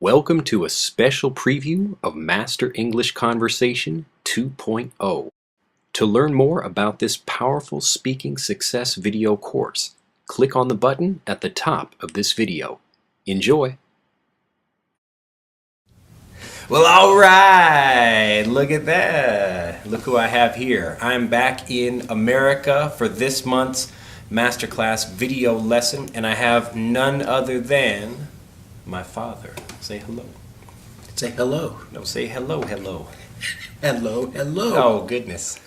Welcome to a special preview of Master English Conversation 2.0. To learn more about this powerful speaking success video course, click on the button at the top of this video. Enjoy! Well, all right, look at that. Look who I have here. I'm back in America for this month's masterclass video lesson, and I have none other than my father. Say hello. Say hello. No, say hello, hello. Hello, hello. Oh, goodness.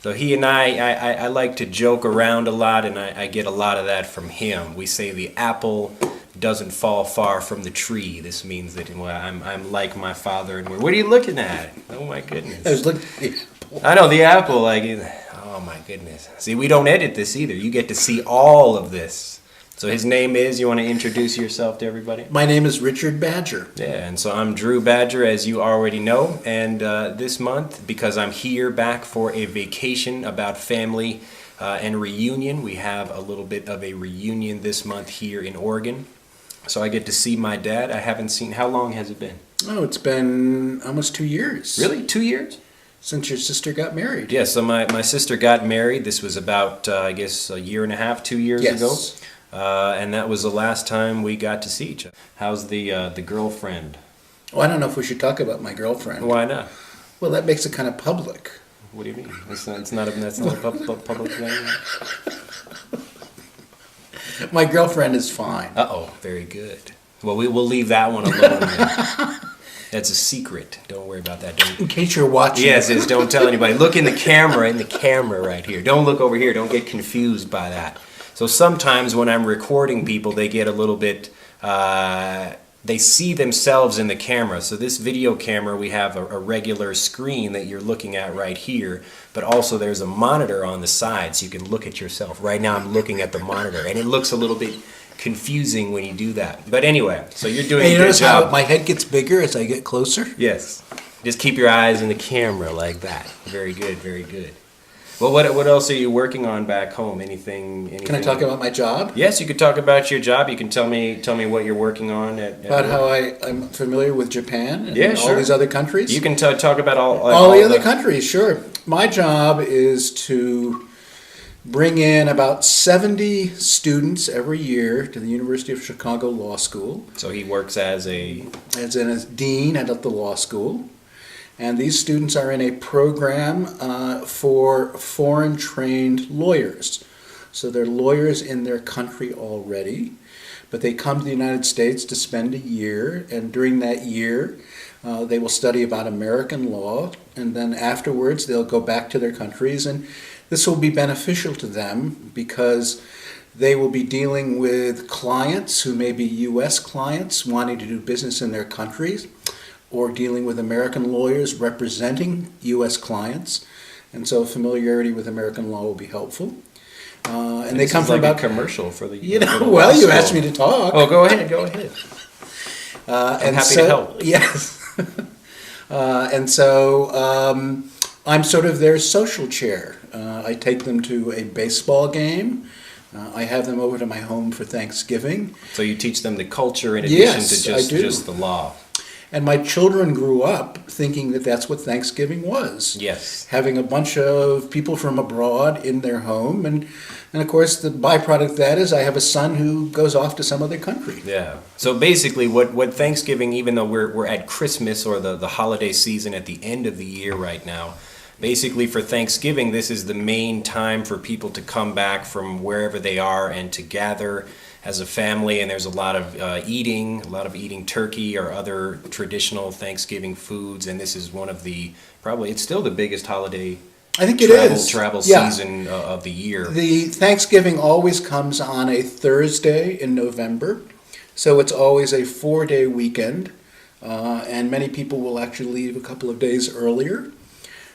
So he and I like to joke around a lot, and I get a lot of that from him. We say the apple doesn't fall far from the tree. This means that I'm like my father. And what are you looking at? Oh, my goodness. I was looking at the apple. I know, the apple. Oh, my goodness. See, we don't edit this either. You get to see all of this. So his name is, you want to introduce yourself to everybody? My name is Richard Badger. Yeah, and so I'm Drew Badger, as you already know. And this month, because I'm here back for a vacation about family and reunion, we have a little bit of a reunion this month here in Oregon. So I get to see my dad. I haven't seen, how long has it been? Oh, it's been almost 2 years. Really? 2 years? Since your sister got married. Yeah, so my sister got married. This was about, I guess, a year and a half, 2 years ago. And that was the last time we got to see each other. How's the girlfriend? Oh, I don't know if we should talk about my girlfriend. Why not? Well, that makes it kind of public. What do you mean? That's not a public thing? My girlfriend is fine. Uh-oh, very good. Well, we'll leave that one alone then. That's a secret. Don't worry about that. In case you're watching. Yes, don't tell anybody. Look in the camera right here. Don't look over here. Don't get confused by that. So sometimes when I'm recording people, they get a little bit, they see themselves in the camera. So this video camera, we have a regular screen that you're looking at right here, but also there's a monitor on the side so you can look at yourself. Right now I'm looking at the monitor, and it looks a little bit confusing when you do that. But anyway, so you're doing a good job. How my head gets bigger as I get closer? Yes. Just keep your eyes in the camera like that. Very good, very good. Well, what else are you working on back home? Anything? Can I talk about my job? Yes, you could talk about your job. You can tell me what you're working on. About how I'm familiar with Japan and sure. all these other countries? You can talk about all the other countries, sure. My job is to bring in about 70 students every year to the University of Chicago Law School. So he works as a dean at the law school. And these students are in a program for foreign-trained lawyers. So they're lawyers in their country already, but they come to the United States to spend a year, and during that year they will study about American law, and then afterwards they'll go back to their countries, and this will be beneficial to them because they will be dealing with clients who may be U.S. clients wanting to do business in their countries, or dealing with American lawyers representing U.S. clients, and so familiarity with American law will be helpful. And they come from about a commercial for the you asked me to talk. Oh, go ahead. I'm happy to help. Yes, and so I'm sort of their social chair. I take them to a baseball game. I have them over to my home for Thanksgiving. So you teach them the culture in addition to just the law. And my children grew up thinking that that's what Thanksgiving was. Yes. Having a bunch of people from abroad in their home. And of course, the byproduct of that is I have a son who goes off to some other country. Yeah. So basically what Thanksgiving, even though we're at Christmas or the holiday season at the end of the year right now, basically for Thanksgiving, this is the main time for people to come back from wherever they are and to gather as a family, and there's a lot of eating turkey or other traditional Thanksgiving foods, and this is one of it's still the biggest holiday I think it is. Travel season of the year. The Thanksgiving always comes on a Thursday in November, so it's always a 4-day weekend, and many people will actually leave a couple of days earlier,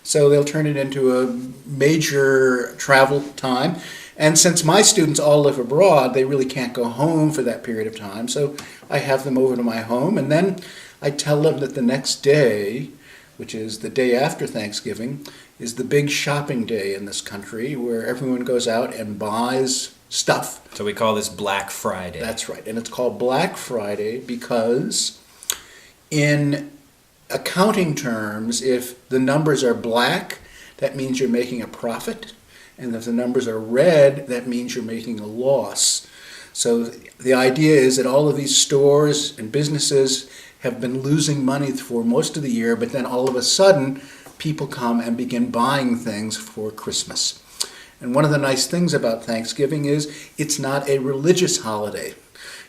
so they'll turn it into a major travel time. And since my students all live abroad, they really can't go home for that period of time. So I have them over to my home, and then I tell them that the next day, which is the day after Thanksgiving, is the big shopping day in this country where everyone goes out and buys stuff. So we call this Black Friday. That's right. And it's called Black Friday because In accounting terms, if the numbers are black, that means you're making a profit. And if the numbers are red, that means you're making a loss. So the idea is that all of these stores and businesses have been losing money for most of the year, but then all of a sudden, people come and begin buying things for Christmas. And one of the nice things about Thanksgiving is it's not a religious holiday.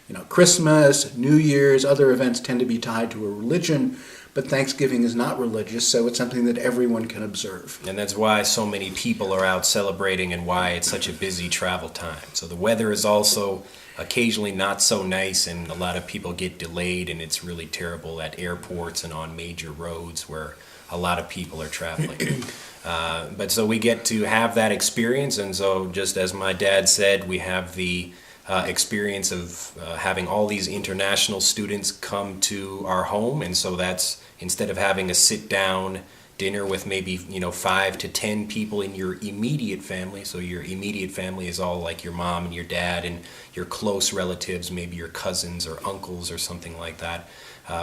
You know, Christmas, New Year's, other events tend to be tied to a religion, but Thanksgiving is not religious, so it's something that everyone can observe. And that's why so many people are out celebrating and why it's such a busy travel time. So the weather is also occasionally not so nice, and a lot of people get delayed, and it's really terrible at airports and on major roads where a lot of people are traveling. But so we get to have that experience, and so just as my dad said, we have the experience of having all these international students come to our home, and so that's, instead of having a sit-down dinner with maybe 5 to 10 people in your immediate family, so your immediate family is all like your mom and your dad and your close relatives, maybe your cousins or uncles or something like that.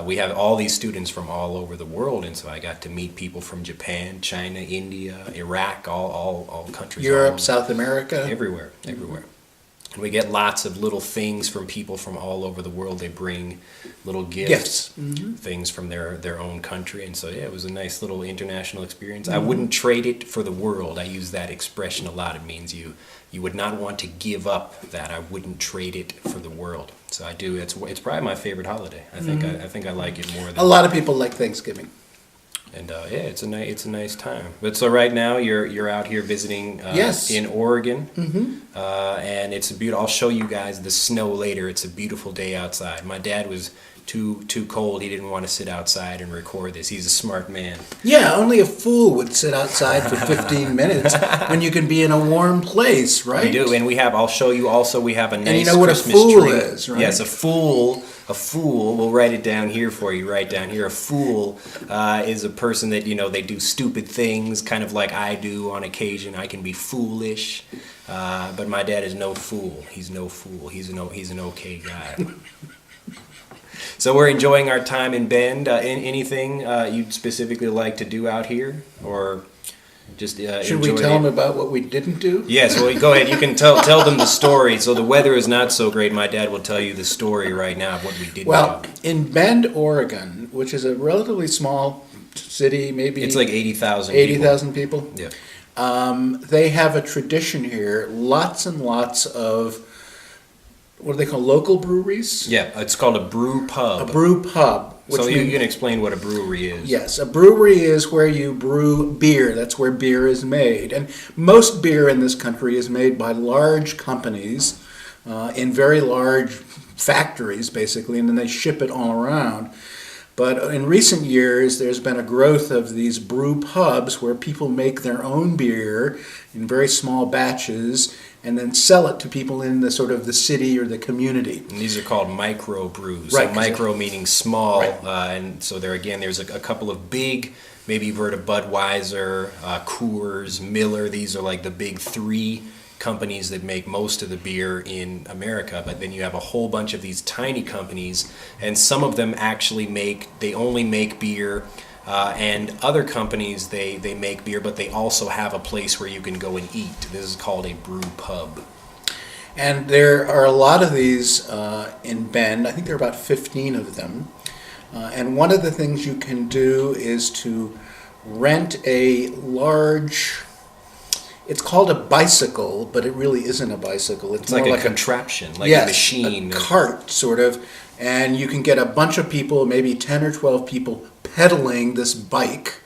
We have all these students from all over the world, and so I got to meet people from Japan, China, India, Iraq, all countries. Europe, South America. Everywhere. And we get lots of little things from people from all over the world. They bring little gifts. Things from their own country. And so, yeah, it was a nice little international experience. I wouldn't trade it for the world. I use that expression a lot. It means you would not want to give up that. I wouldn't trade it for the world. So I do. It's probably my favorite holiday. I think I like it more than a lot of people like Thanksgiving. And yeah, it's a nice time. But so right now you're out here visiting yes. in Oregon, and it's a beautiful. I'll show you guys the snow later. It's a beautiful day outside. My dad was too cold. He didn't want to sit outside and record this. He's a smart man. Yeah, only a fool would sit outside for 15 minutes when you can be in a warm place, right? We do, and we have. I'll show you also. We have a nice and you know what Christmas a fool tree. is, right? Yes, a fool. A fool, we'll write it down here for you, right down here. A fool is a person that, they do stupid things, kind of like I do on occasion. I can be foolish, but my dad is no fool. He's no fool. He's an okay guy. So we're enjoying our time in Bend. Anything you'd specifically like to do out here, or just should we tell them about what we didn't do? Yes, well, go ahead. You can tell them the story. So the weather is not so great. My dad will tell you the story right now of what we did. Well, in Bend, Oregon, which is a relatively small city, maybe it's like 80,000 people. Yeah. They have a tradition here. Lots and lots of what do they call local breweries? Yeah, it's called a brew pub. A brew pub. So you can explain what a brewery is. Yes, a brewery is where you brew beer. That's where beer is made. And most beer in this country is made by large companies in very large factories, basically, and then they ship it all around. But in recent years, there's been a growth of these brew pubs where people make their own beer in very small batches and then sell it to people in the sort of the city or the community. And these are called micro brews. Right, so micro meaning small, right. And so there's a couple of big, maybe you've heard of Budweiser, Coors, Miller. These are like the big three companies that make most of the beer in America, but then you have a whole bunch of these tiny companies, and some of them actually only make beer, and other companies they make beer, but they also have a place where you can go and eat. This is called a brew pub. And there are a lot of these in Bend. I think there are about 15 of them. And one of the things you can do is to rent a large, it's called a bicycle, but it really isn't a bicycle. It's like a contraption, like yes, a machine. A cart, sort of. And you can get a bunch of people, maybe 10 or 12 people, pedaling this bike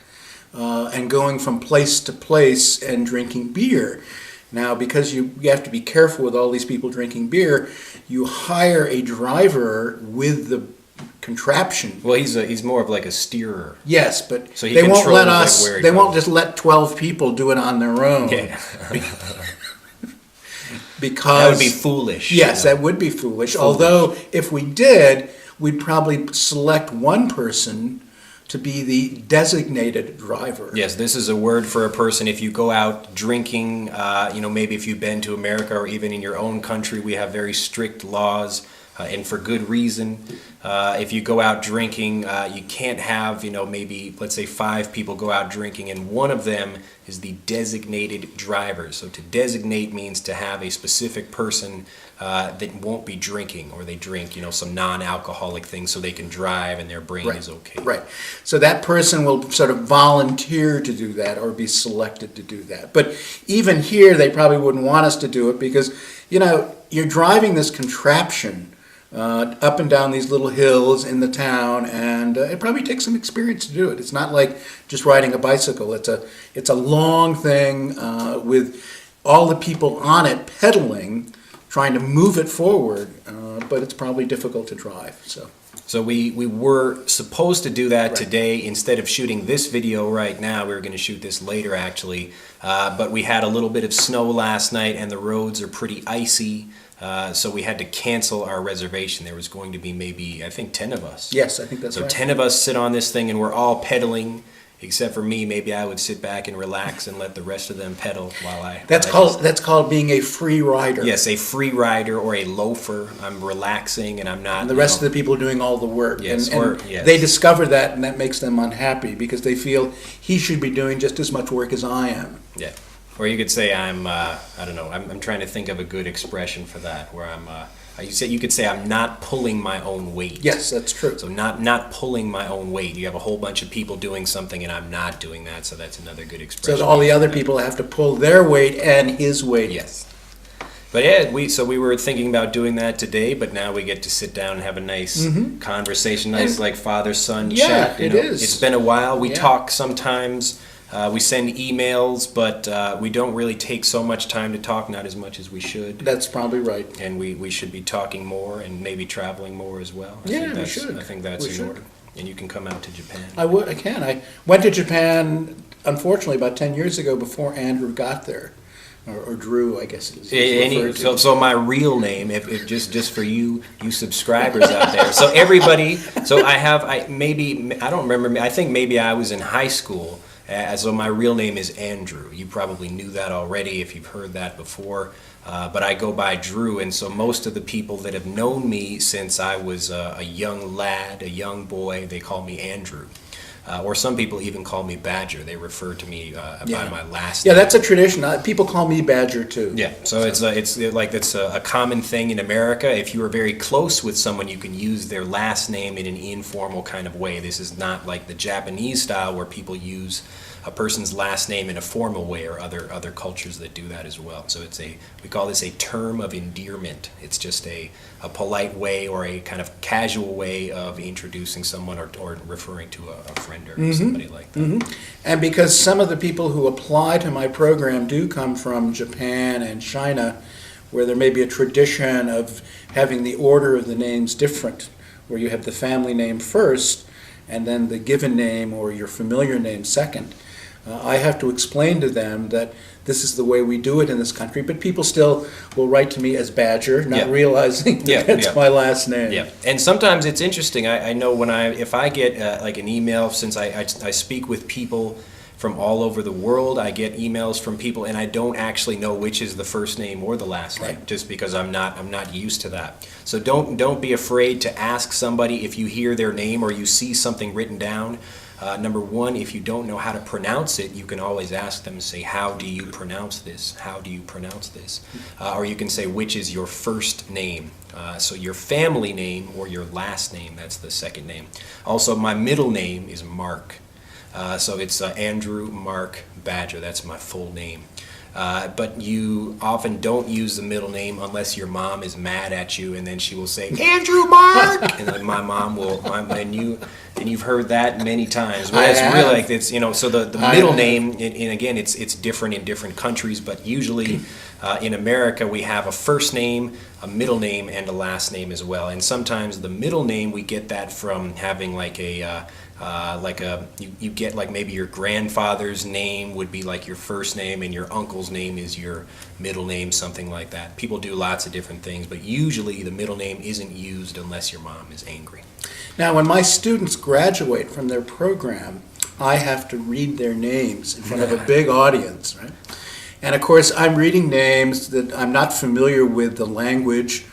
and going from place to place and drinking beer. Now, because you have to be careful with all these people drinking beer, you hire a driver with the contraption. Well, he's more of like a steerer. Yes, but so they won't let us. Like they won't just let 12 people do it on their own. Yeah. Because that would be foolish. Yes, that would be foolish. Although if we did, we'd probably select one person to be the designated driver. Yes, this is a word for a person. If you go out drinking, maybe if you've been to America or even in your own country, we have very strict laws and for good reason. If you go out drinking, you can't have, maybe, let's say 5 people go out drinking and one of them is the designated driver. So to designate means to have a specific person that won't be drinking, or they drink, some non-alcoholic things so they can drive and their brain is okay. Right. So that person will sort of volunteer to do that or be selected to do that. But even here, they probably wouldn't want us to do it because, you're driving this contraption up and down these little hills in the town, and it probably takes some experience to do it. It's not like just riding a bicycle. It's a long thing with all the people on it pedaling, trying to move it forward, but it's probably difficult to drive. So we were supposed to do that today. Instead of shooting this video right now, we were going to shoot this later actually. But we had a little bit of snow last night and the roads are pretty icy. So we had to cancel our reservation. There was going to be maybe, I think, 10 of us. Yes, I think that's right. So 10 of us sit on this thing and we're all pedaling. Except for me, maybe I would sit back and relax and let the rest of them pedal while I... That's called being a free rider. Yes, a free rider or a loafer. I'm relaxing and I'm not... And the rest of the people are doing all the work. Yes, and they discover that, and that makes them unhappy because they feel he should be doing just as much work as I am. Yeah. Or you could say I'm trying to think of a good expression for that, where you could say I'm not pulling my own weight. Yes, that's true. So not pulling my own weight. You have a whole bunch of people doing something and I'm not doing that, so that's another good expression. So all the other people have to pull their weight and his weight. Yes. But yeah, we were thinking about doing that today, but now we get to sit down and have a nice conversation, nice like father-son chat. Yeah, it is. It's been a while. We talk sometimes. We send emails, but we don't really take so much time to talk, not as much as we should. That's probably right. And we should be talking more and maybe traveling more as well. We should. I think that's in order. And you can come out to Japan. I can. I went to Japan, unfortunately, about 10 years ago before Andrew got there. Or Drew, I guess it is. So my real name, if just for you subscribers out there. So everybody, I don't remember, I think maybe I was in high school. So my real name is Andrew. You probably knew that already if you've heard that before. But I go by Drew, and so most of the people that have known me since I was a young lad, a young boy, they call me Andrew. Or some people even call me Badger. They refer to me by my last name. Yeah, that's a tradition. People call me Badger too. Yeah, so it's a common thing in America. If you are very close with someone, you can use their last name in an informal kind of way. This is not like the Japanese style where people use a person's last name in a formal way, or other cultures that do that as well. So we call this a term of endearment. It's just a polite way or a kind of casual way of introducing someone or referring to a friend or somebody like that. And because some of the people who apply to my program do come from Japan and China, where there may be a tradition of having the order of the names different, where you have the family name first and then the given name or your familiar name second. I have to explain to them that this is the way we do it in this country, but people still will write to me as Badger, not realizing that it's my last name. Yeah, and sometimes it's interesting. I know if I get like an email, since I speak with people from all over the world, I get emails from people, and I don't actually know which is the first name or the last name, just because I'm not used to that. So don't be afraid to ask somebody if you hear their name or you see something written down. Number one, if you don't know how to pronounce it, you can always ask them and say, how do you pronounce this? How do you pronounce this? Or you can say, which is your first name? So your family name or your last name, that's the second name. Also, my middle name is Mark. So it's Andrew Mark Badger. That's my full name. But you often don't use the middle name unless your mom is mad at you, and then she will say, Andrew Mark! And then my mom will, and you've heard that many times. But it's really like it's, so the middle name, and again, it's different in different countries, but usually in America we have a first name, a middle name, and a last name as well. And sometimes the middle name, we get that from having like you get like maybe your grandfather's name would be like your first name and your uncle's name is your middle name, something like that. People do lots of different things, but usually the middle name isn't used unless your mom is angry. Now, when my students graduate from their program, I have to read their names in front of a big audience, right? And of course, I'm reading names that I'm not familiar with the language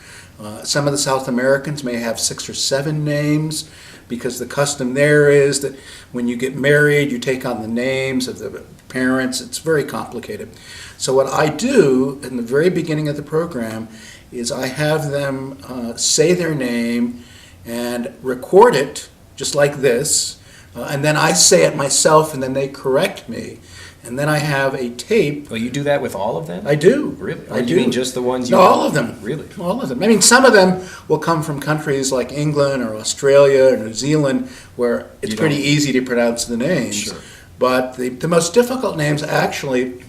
Some of the South Americans may have 6 or 7 names, because the custom there is that when you get married, you take on the names of the parents. It's very complicated. So what I do in the very beginning of the program is I have them say their name and record it just like this, and then I say it myself, and then they correct me. And then I have a tape. Well, you do that with all of them? I do. Really? Or I you do. mean just the ones you No, all of them. Really? All of them. I mean, some of them will come from countries like England or Australia or New Zealand, where it's pretty easy to pronounce the names. Sure. But the most difficult names actually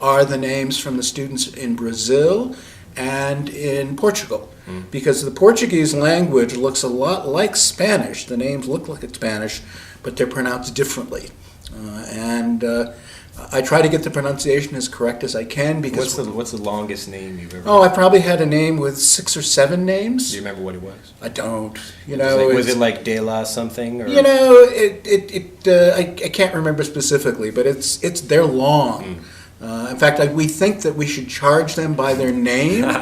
are the names from the students in Brazil and in Portugal. Because the Portuguese language looks a lot like Spanish. The names look like it's Spanish, but they're pronounced differently. And I try to get the pronunciation as correct as I can, because What's the longest name you've ever? oh, I probably had a name with 6 or 7 names. Do you remember what it was? I don't. You know, Was it like De La something? Or? you know, I can't remember specifically, but they're long. In fact, we think that we should charge them by their name.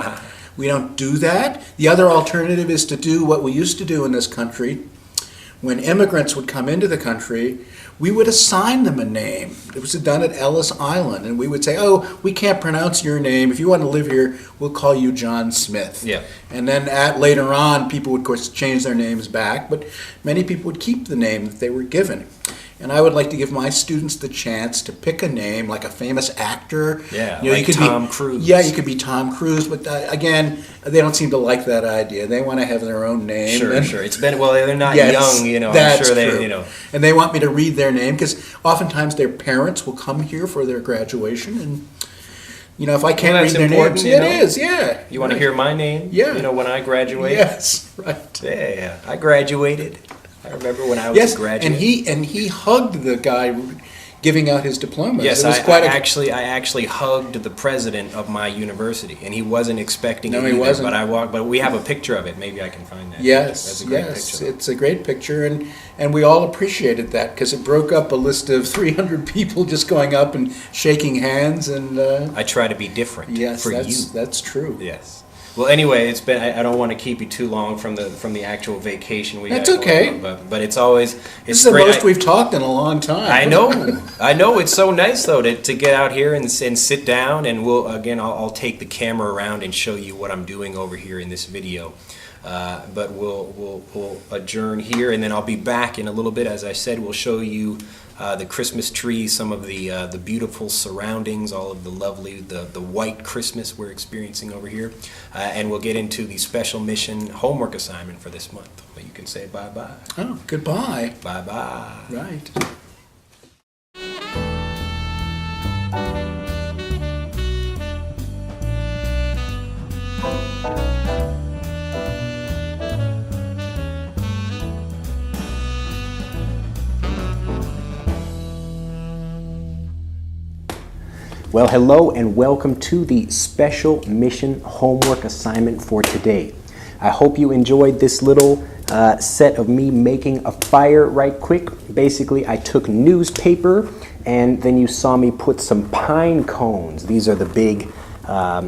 We don't do that. The other alternative is to do what we used to do in this country. When immigrants would come into the country, we would assign them a name. It was done at Ellis Island, and we would say, oh, we can't pronounce your name. If you want to live here, we'll call you John Smith. Yeah. And then later on, people would, of course, change their names back, but many people would keep the name that they were given. And I would like to give my students the chance to pick a name, like a famous actor. Yeah, you know, like you could Tom be, Cruise. Yeah, you could be Tom Cruise, but again, they don't seem to like that idea. They want to have their own name. Sure, and, sure. It's been, well, they're not Yes, young, you know. that's I'm sure they, true. you know. And they want me to read their name, because oftentimes their parents will come here for their graduation, and you know, if I can't read that's their important, names, you know. it is, yeah. You want to hear my name? Yeah. You know, when I graduate? Yes, right. Yeah, I graduated. I remember when I was Yes, a graduate. and he hugged the guy giving out his diplomas. Yes, it was I actually hugged the president of my university, and he wasn't expecting No, it he either, wasn't. But we have a picture of it. Maybe I can find that. Yes, That's a great yes, picture. it's a great picture, and we all appreciated that, because it broke up a list of 300 people just going up and shaking hands, and I try to be different yes, for you. that's true. Yes. Well, anyway, it's been. I don't want to keep you too long from the actual vacation we. That's got going okay. on, but it's always This it's is the great. most we've talked in a long time. I know. It's so nice though to get out here and sit down, and I'll take the camera around and show you what I'm doing over here in this video. But we'll adjourn here, and then I'll be back in a little bit. As I said, we'll show you the Christmas tree, some of the beautiful surroundings, all of the lovely, the white Christmas we're experiencing over here, and we'll get into the special mission homework assignment for this month. But you can say bye-bye. Oh, goodbye. Bye-bye. Right. Well, hello and welcome to the special mission homework assignment for today. I hope you enjoyed this little set of me making a fire right quick. Basically, I took newspaper and then you saw me put some pine cones. These are the big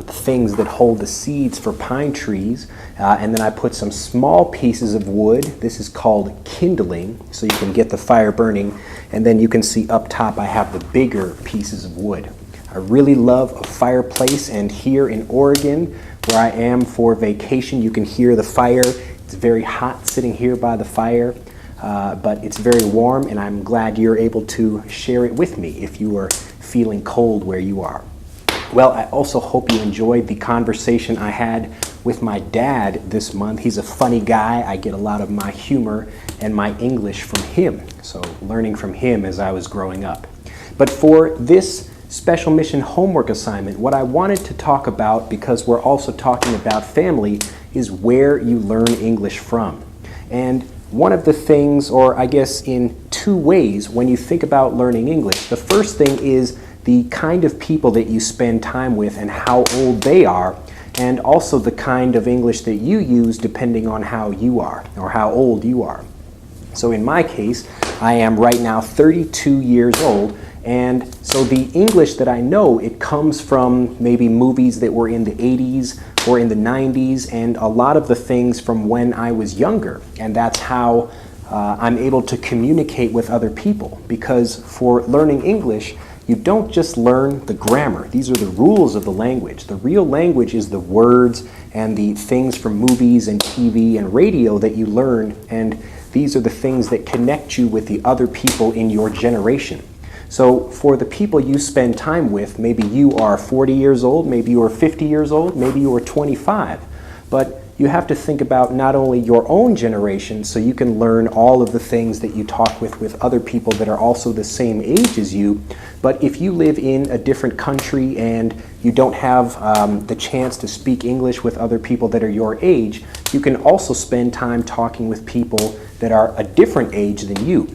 things that hold the seeds for pine trees. And then I put some small pieces of wood. This is called kindling, so you can get the fire burning. And then you can see up top I have the bigger pieces of wood. I really love a fireplace, and here in Oregon, where I am for vacation, you can hear the fire. It's very hot sitting here by the fire, but it's very warm, and I'm glad you're able to share it with me if you are feeling cold where you are. Well, I also hope you enjoyed the conversation I had with my dad this month. He's a funny guy. I get a lot of my humor and my English from him, so learning from him as I was growing up. But for this special mission homework assignment, what I wanted to talk about, because we're also talking about family, is where you learn English from. And one of the things, or I guess in two ways, when you think about learning English, the first thing is the kind of people that you spend time with and how old they are, and also the kind of English that you use depending on how you are or how old you are. So in my case, I am right now 32 years old, And so the English that I know, it comes from maybe movies that were in the 80s or in the 90s, and a lot of the things from when I was younger. And that's how I'm able to communicate with other people. Because for learning English, you don't just learn the grammar. These are the rules of the language. The real language is the words and the things from movies and TV and radio that you learn, and these are the things that connect you with the other people in your generation. So for the people you spend time with, maybe you are 40 years old, maybe you are 50 years old, maybe you are 25, but you have to think about not only your own generation, so you can learn all of the things that you talk with other people that are also the same age as you, but if you live in a different country and you don't have the chance to speak English with other people that are your age, you can also spend time talking with people that are a different age than you.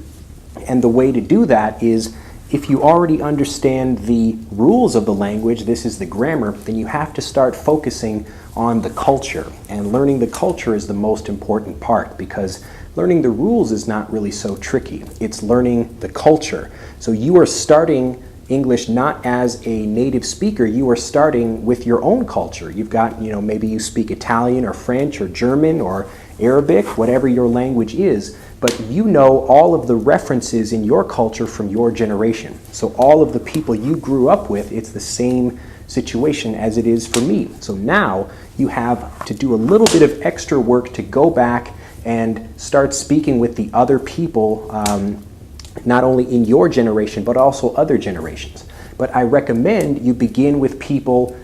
And the way to do that is, if you already understand the rules of the language, this is the grammar, then you have to start focusing on the culture. And learning the culture is the most important part, because learning the rules is not really so tricky. It's learning the culture. So you are starting English not as a native speaker, you are starting with your own culture. You've got, maybe you speak Italian or French or German or Arabic, whatever your language is, but you know all of the references in your culture from your generation. So all of the people you grew up with, it's the same situation as it is for me. So now you have to do a little bit of extra work to go back and start speaking with the other people, not only in your generation, but also other generations. But I recommend you begin with people,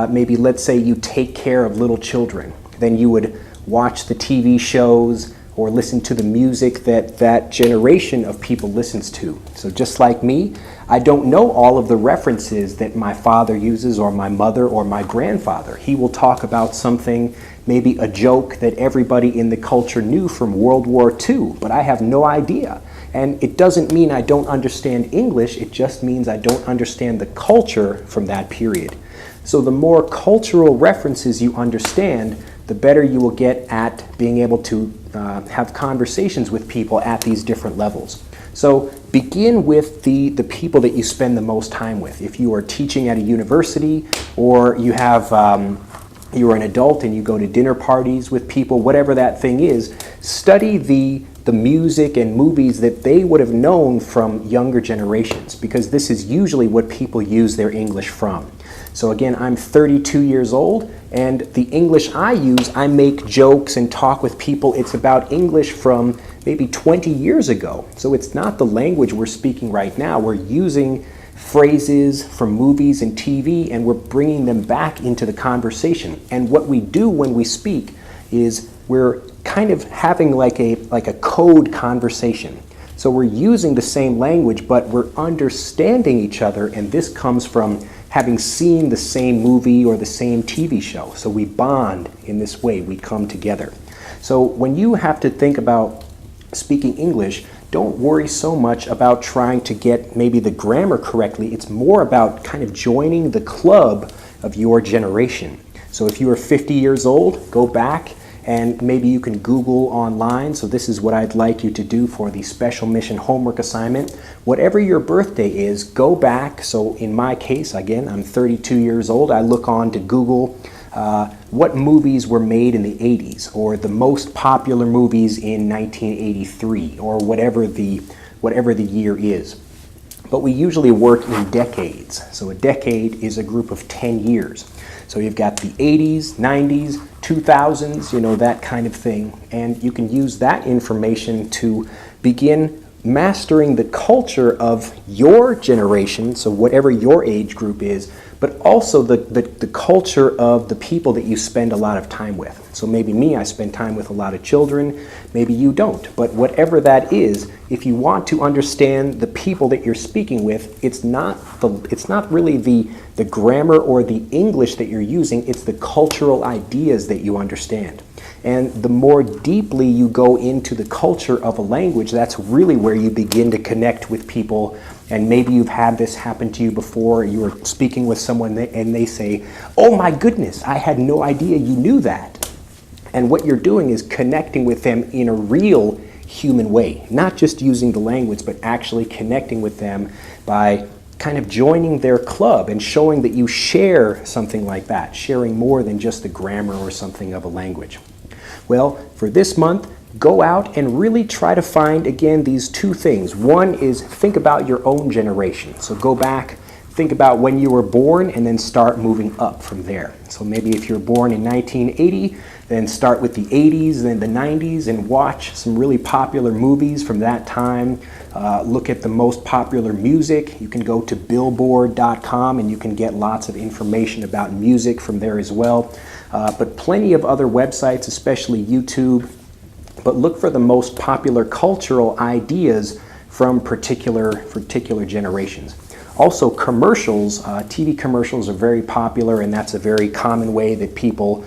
maybe let's say you take care of little children. Then you would watch the TV shows or listen to the music that that generation of people listens to. So just like me, I don't know all of the references that my father uses or my mother or my grandfather. He will talk about something, maybe a joke that everybody in the culture knew from World War II, but I have no idea. And it doesn't mean I don't understand English, it just means I don't understand the culture from that period. So the more cultural references you understand, the better you will get at being able to have conversations with people at these different levels. So begin with the people that you spend the most time with. If you are teaching at a university, or you have you're an adult and you go to dinner parties with people, whatever that thing is, study the music and movies that they would have known from younger generations, because this is usually what people use their English from. So again, I'm 32 years old, and the English I use, I make jokes and talk with people. It's about English from maybe 20 years ago. So it's not the language we're speaking right now. We're using phrases from movies and TV, and we're bringing them back into the conversation. And what we do when we speak is we're kind of having like a code conversation. So we're using the same language, but we're understanding each other, and this comes from having seen the same movie or the same TV show. So we bond in this way, we come together. So when you have to think about speaking English, don't worry so much about trying to get maybe the grammar correctly. It's more about kind of joining the club of your generation. So if you are 50 years old, go back and maybe you can Google online. So this is what I'd like you to do for the special mission homework assignment. Whatever your birthday is, go back. So in my case, again, I'm 32 years old. I look on to Google what movies were made in the 80s, or the most popular movies in 1983, or whatever the year is. But we usually work in decades. So a decade is a group of 10 years. So you've got the 80s, 90s, 2000s, that kind of thing. And you can use that information to begin mastering the culture of your generation, so whatever your age group is, but also the culture of the people that you spend a lot of time with. So maybe me, I spend time with a lot of children, maybe you don't. But whatever that is, if you want to understand the people that you're speaking with, it's not really the grammar or the English that you're using, it's the cultural ideas that you understand. And the more deeply you go into the culture of a language, that's really where you begin to connect with people. And maybe you've had this happen to you before. You were speaking with someone and they say, "Oh my goodness, I had no idea you knew that." And what you're doing is connecting with them in a real human way, not just using the language, but actually connecting with them by kind of joining their club and showing that you share something like that, sharing more than just the grammar or something of a language. Well, for this month, go out and really try to find, again, these two things. One is think about your own generation. So go back, think about when you were born, and then start moving up from there. So maybe if you're born in 1980, then start with the 80s, then the 90s, and watch some really popular movies from that time. Look at the most popular music. You can go to billboard.com and you can get lots of information about music from there as well. But plenty of other websites, especially YouTube. But look for the most popular cultural ideas from particular generations. Also, commercials, TV commercials are very popular, and that's a very common way that people,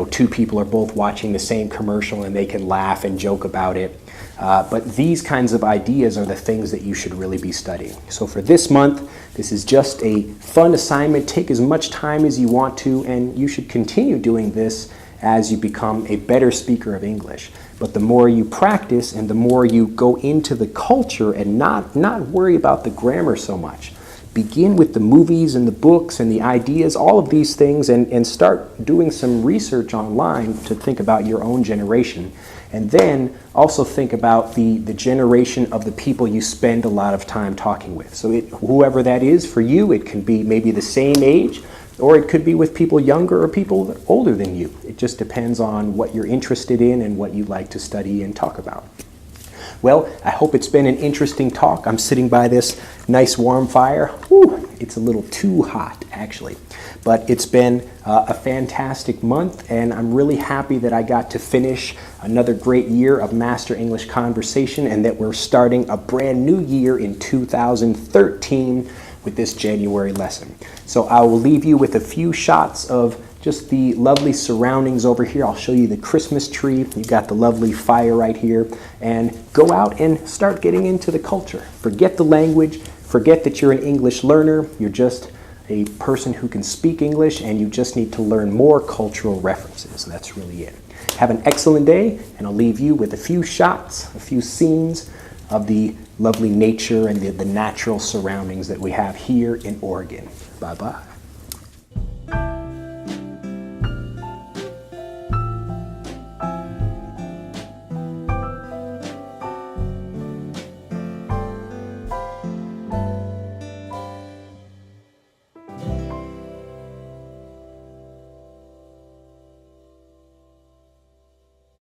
two people are both watching the same commercial and they can laugh and joke about it. But these kinds of ideas are the things that you should really be studying. So for this month, this is just a fun assignment. Take as much time as you want to, and you should continue doing this as you become a better speaker of English. But the more you practice and the more you go into the culture and not worry about the grammar so much. Begin with the movies and the books and the ideas, all of these things, and start doing some research online to think about your own generation. And then also think about the generation of the people you spend a lot of time talking with. So whoever that is for you, it can be maybe the same age, or it could be with people younger or people older than you. It just depends on what you're interested in and what you like to study and talk about. Well, I hope it's been an interesting talk. I'm sitting by this nice warm fire. Whew, it's a little too hot, actually. But it's been a fantastic month, and I'm really happy that I got to finish another great year of Master English Conversation, and that we're starting a brand new year in 2013 with this January lesson. So I will leave you with a few shots of just the lovely surroundings over here. I'll show you the Christmas tree. You've got the lovely fire right here. And go out and start getting into the culture. Forget the language. Forget that you're an English learner. You're just a person who can speak English, and you just need to learn more cultural references. That's really it. Have an excellent day, and I'll leave you with a few shots, a few scenes of the lovely nature and the natural surroundings that we have here in Oregon. Bye-bye.